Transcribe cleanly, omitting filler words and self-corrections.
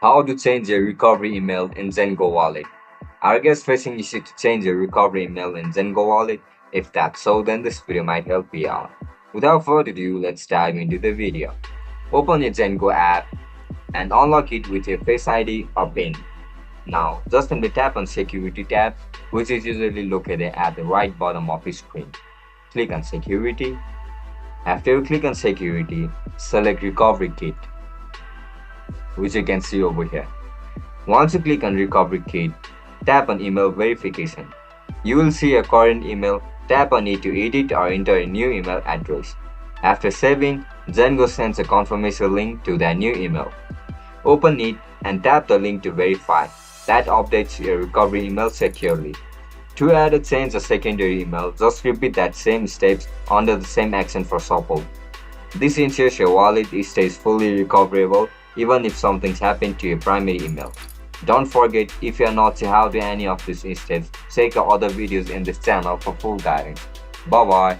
How to change your recovery email in Zengo wallet. Are you guys facing issue to change your recovery email in Zengo wallet? If that's so, then this video might help you out. Without further ado, let's dive into the video. Open your Zengo app and unlock it with your Face ID or PIN. Now, just simply tap on Security tab, which is usually located at the right bottom of your screen. Click on Security. After you click on Security, select Recovery Kit, which you can see over here. Once you click on Recovery Kit, tap on Email Verification. You will see a current email. Tap on it to edit or enter a new email address. After saving, Zengo sends a confirmation link to that new email. Open it and tap the link to verify. That updates your recovery email securely. To add or change a secondary email, just repeat that same steps under the same action for support. This ensures your wallet stays fully recoverable even if something's happened to your primary email. Don't forget, if you are not sure how to do any of these steps, check the other videos in this channel for full guidance. Bye bye.